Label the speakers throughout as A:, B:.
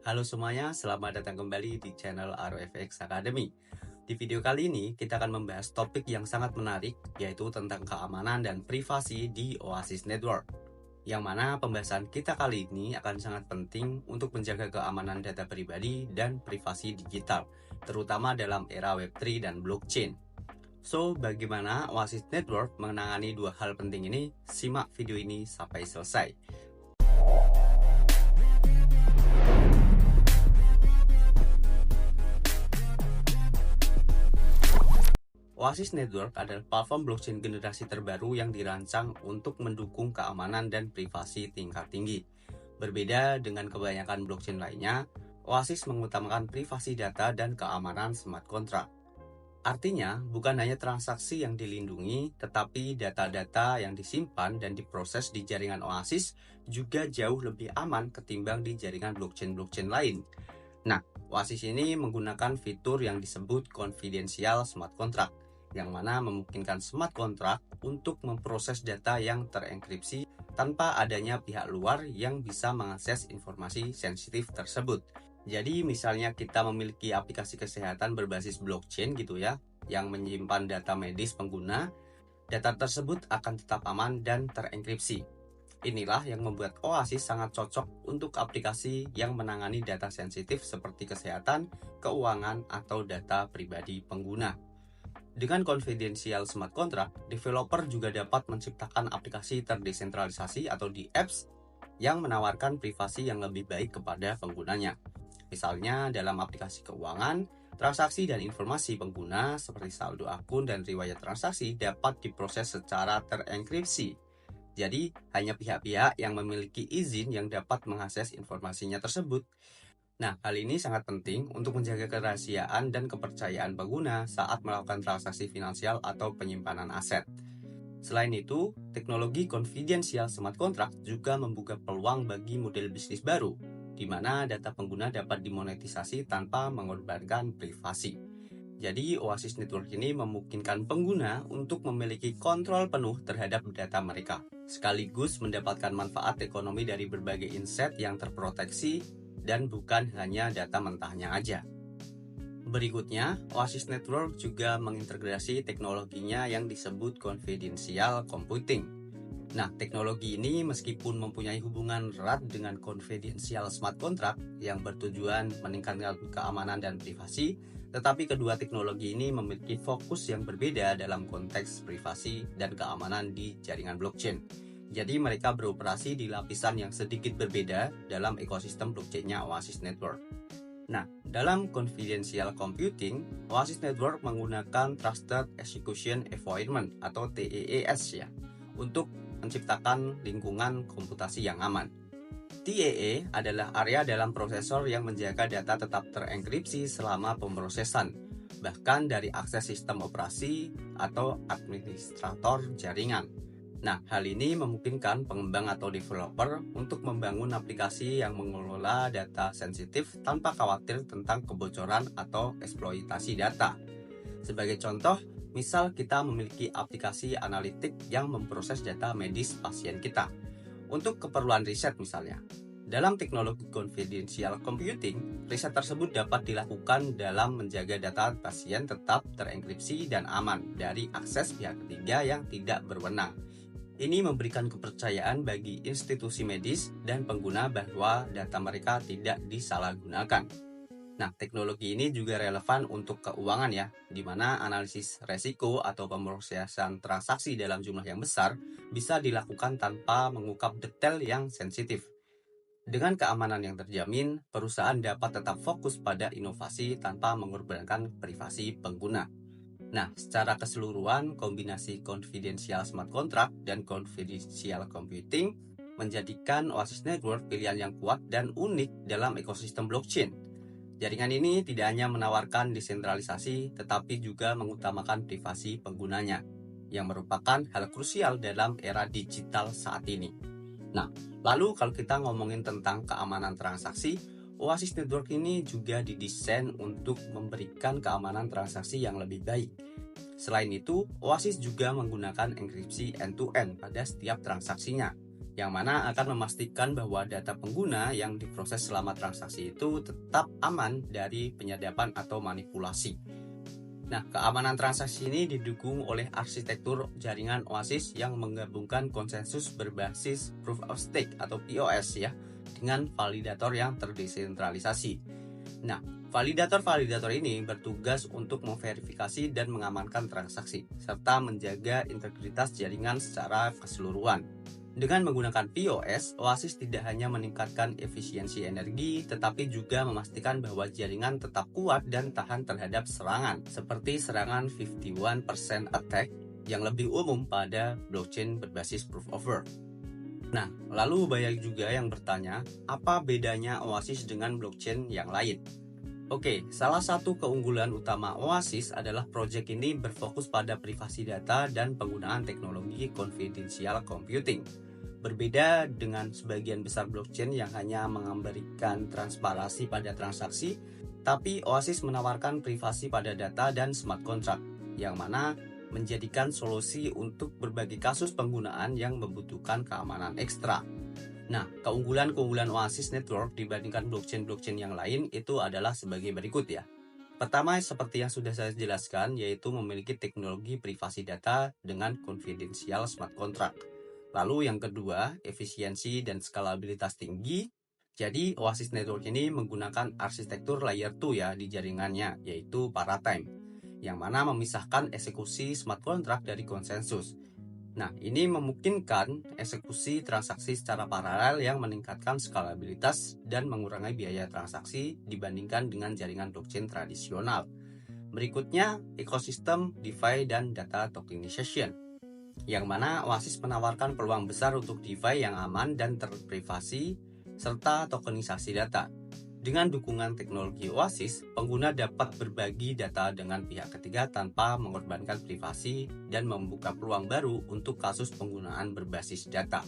A: Halo semuanya, selamat datang kembali di channel ROFX Academy. Di video kali ini, kita akan membahas topik yang sangat menarik, yaitu tentang keamanan dan privasi di Oasis Network. Yang mana pembahasan kita kali ini akan sangat penting untuk menjaga keamanan data pribadi dan privasi digital, terutama dalam era Web3 dan blockchain. So, bagaimana Oasis Network menangani dua hal penting ini? Simak video ini sampai selesai. Oasis Network adalah platform blockchain generasi terbaru yang dirancang untuk mendukung keamanan dan privasi tingkat tinggi. Berbeda dengan kebanyakan blockchain lainnya, Oasis mengutamakan privasi data dan keamanan smart contract. Artinya, bukan hanya transaksi yang dilindungi, tetapi data-data yang disimpan dan diproses di jaringan Oasis juga jauh lebih aman ketimbang di jaringan blockchain-blockchain lain. Nah, Oasis ini menggunakan fitur yang disebut confidential smart contract, yang mana memungkinkan smart contract untuk memproses data yang terenkripsi tanpa adanya pihak luar yang bisa mengakses informasi sensitif tersebut. Jadi misalnya kita memiliki aplikasi kesehatan berbasis blockchain gitu ya, yang menyimpan data medis pengguna, data tersebut akan tetap aman dan terenkripsi. Inilah yang membuat Oasis sangat cocok untuk aplikasi yang menangani data sensitif seperti kesehatan, keuangan, atau data pribadi pengguna. Dengan confidential smart contract, developer juga dapat menciptakan aplikasi terdesentralisasi atau DApps yang menawarkan privasi yang lebih baik kepada penggunanya. Misalnya dalam aplikasi keuangan, transaksi dan informasi pengguna seperti saldo akun dan riwayat transaksi dapat diproses secara terenkripsi. Jadi, hanya pihak-pihak yang memiliki izin yang dapat mengakses informasinya tersebut. Nah, hal ini sangat penting untuk menjaga kerahasiaan dan kepercayaan pengguna saat melakukan transaksi finansial atau penyimpanan aset. Selain itu, teknologi confidential smart contract juga membuka peluang bagi model bisnis baru, di mana data pengguna dapat dimonetisasi tanpa mengorbankan privasi. Jadi, Oasis Network ini memungkinkan pengguna untuk memiliki kontrol penuh terhadap data mereka, sekaligus mendapatkan manfaat ekonomi dari berbagai insight yang terproteksi dan bukan hanya data mentahnya aja. Berikutnya, Oasis Network juga mengintegrasi teknologinya yang disebut confidential computing. Nah, teknologi ini meskipun mempunyai hubungan erat dengan confidential smart contract yang bertujuan meningkatkan keamanan dan privasi, tetapi kedua teknologi ini memiliki fokus yang berbeda dalam konteks privasi dan keamanan di jaringan blockchain. Jadi mereka beroperasi di lapisan yang sedikit berbeda dalam ekosistem blockchain-nya Oasis Network. Nah, dalam confidential computing, Oasis Network menggunakan Trusted Execution Environment atau TEES ya, untuk menciptakan lingkungan komputasi yang aman. TEE adalah area dalam prosesor yang menjaga data tetap terenkripsi selama pemrosesan, bahkan dari akses sistem operasi atau administrator jaringan. Nah, hal ini memungkinkan pengembang atau developer untuk membangun aplikasi yang mengelola data sensitif tanpa khawatir tentang kebocoran atau eksploitasi data. Sebagai contoh, misal kita memiliki aplikasi analitik yang memproses data medis pasien kita untuk keperluan riset misalnya. Dalam teknologi confidential computing, riset tersebut dapat dilakukan dalam menjaga data pasien tetap terenkripsi dan aman dari akses pihak ketiga yang tidak berwenang. Ini memberikan kepercayaan bagi institusi medis dan pengguna bahwa data mereka tidak disalahgunakan. Nah, teknologi ini juga relevan untuk keuangan ya, di mana analisis resiko atau pemrosesan transaksi dalam jumlah yang besar bisa dilakukan tanpa mengungkap detail yang sensitif. Dengan keamanan yang terjamin, perusahaan dapat tetap fokus pada inovasi tanpa mengorbankan privasi pengguna. Nah, secara keseluruhan, kombinasi confidential smart contract dan confidential computing menjadikan Oasis Network pilihan yang kuat dan unik dalam ekosistem blockchain. Jaringan ini tidak hanya menawarkan desentralisasi, tetapi juga mengutamakan privasi penggunanya, yang merupakan hal krusial dalam era digital saat ini. Nah, lalu kalau kita ngomongin tentang keamanan transaksi, Oasis Network ini juga didesain untuk memberikan keamanan transaksi yang lebih baik. Selain itu, Oasis juga menggunakan enkripsi end-to-end pada setiap transaksinya. yang mana akan memastikan bahwa data pengguna yang diproses selama transaksi itu tetap aman dari penyadapan atau manipulasi. Nah, keamanan transaksi ini didukung oleh arsitektur jaringan OASIS yang menggabungkan konsensus berbasis Proof of Stake atau POS ya, dengan validator yang terdesentralisasi. Nah, validator-validator ini bertugas untuk memverifikasi dan mengamankan transaksi, serta menjaga integritas jaringan secara keseluruhan. Dengan menggunakan POS, OASIS tidak hanya meningkatkan efisiensi energi, tetapi juga memastikan bahwa jaringan tetap kuat dan tahan terhadap serangan, seperti serangan 51% attack yang lebih umum pada blockchain berbasis Proof of Work. Nah, lalu banyak juga yang bertanya, apa bedanya OASIS dengan blockchain yang lain? Oke, salah satu keunggulan utama OASIS adalah proyek ini berfokus pada privasi data dan penggunaan teknologi confidential computing. Berbeda dengan sebagian besar blockchain yang hanya memberikan transparansi pada transaksi, tapi OASIS menawarkan privasi pada data dan smart contract, yang mana menjadikan solusi untuk berbagai kasus penggunaan yang membutuhkan keamanan ekstra. Nah, keunggulan-keunggulan OASIS Network dibandingkan blockchain-blockchain yang lain itu adalah sebagai berikut ya. Pertama, seperti yang sudah saya jelaskan, yaitu memiliki teknologi privasi data dengan confidential smart contract. Lalu yang kedua, efisiensi dan skalabilitas tinggi. Jadi, OASIS Network ini menggunakan arsitektur layer 2 ya di jaringannya, yaitu Paratime, yang mana memisahkan eksekusi smart contract dari konsensus. Nah, ini memungkinkan eksekusi transaksi secara paralel yang meningkatkan skalabilitas dan mengurangi biaya transaksi dibandingkan dengan jaringan blockchain tradisional. Berikutnya, ekosistem DeFi dan data tokenization, yang mana OASIS menawarkan peluang besar untuk DeFi yang aman dan terprivasi, serta tokenisasi data. Dengan dukungan teknologi OASIS, pengguna dapat berbagi data dengan pihak ketiga tanpa mengorbankan privasi dan membuka peluang baru untuk kasus penggunaan berbasis data.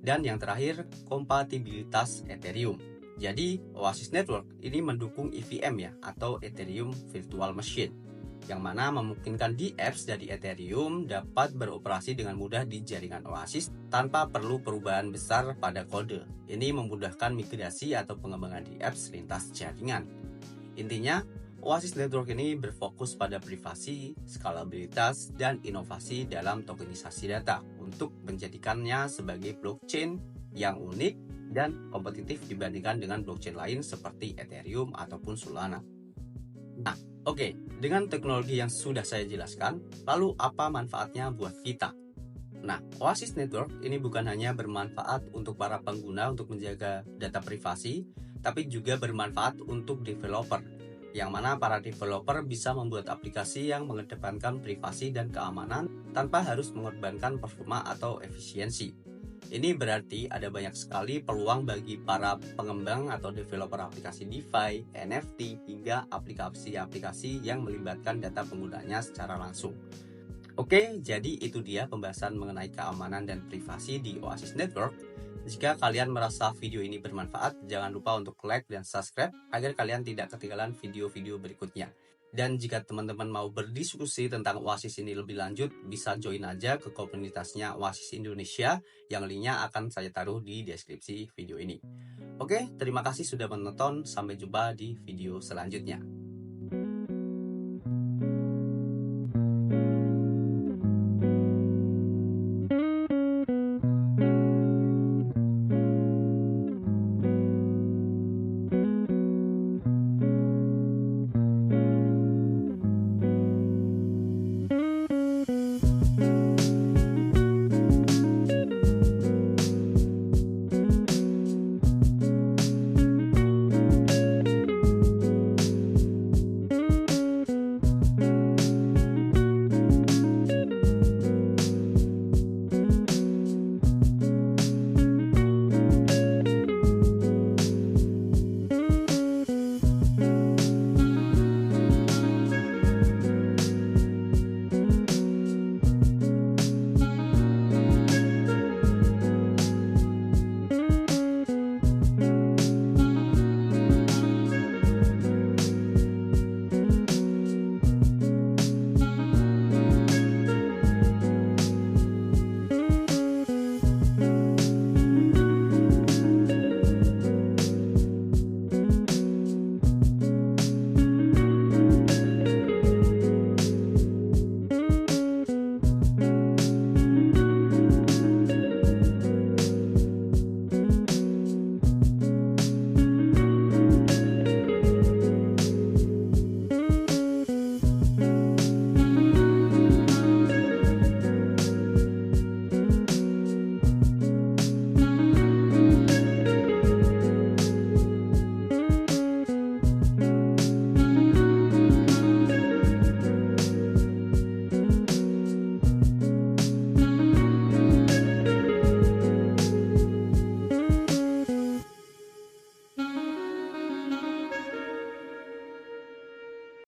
A: Dan yang terakhir, kompatibilitas Ethereum. Jadi, OASIS Network ini mendukung EVM ya, atau Ethereum Virtual Machine, yang mana memungkinkan dApps dari Ethereum dapat beroperasi dengan mudah di jaringan OASIS tanpa perlu perubahan besar pada kode. Ini memudahkan migrasi atau pengembangan dApps lintas jaringan. Intinya, OASIS Network ini berfokus pada privasi, skalabilitas, dan inovasi dalam tokenisasi data untuk menjadikannya sebagai blockchain yang unik dan kompetitif dibandingkan dengan blockchain lain seperti Ethereum ataupun Solana. Nah, oke, dengan teknologi yang sudah saya jelaskan, lalu apa manfaatnya buat kita? Nah, OASIS Network ini bukan hanya bermanfaat untuk para pengguna untuk menjaga data privasi, tapi juga bermanfaat untuk developer, yang mana para developer bisa membuat aplikasi yang mengedepankan privasi dan keamanan tanpa harus mengorbankan performa atau efisiensi. Ini berarti ada banyak sekali peluang bagi para pengembang atau developer aplikasi DeFi, NFT, hingga aplikasi-aplikasi yang melibatkan data penggunanya secara langsung. Oke, jadi itu dia pembahasan mengenai keamanan dan privasi di OASIS Network. Jika kalian merasa video ini bermanfaat, jangan lupa untuk like dan subscribe agar kalian tidak ketinggalan video-video berikutnya. Dan jika teman-teman mau berdiskusi tentang OASIS ini lebih lanjut, bisa join aja ke komunitasnya OASIS Indonesia, yang linknya akan saya taruh di deskripsi video ini. Oke, terima kasih sudah menonton, sampai jumpa di video selanjutnya.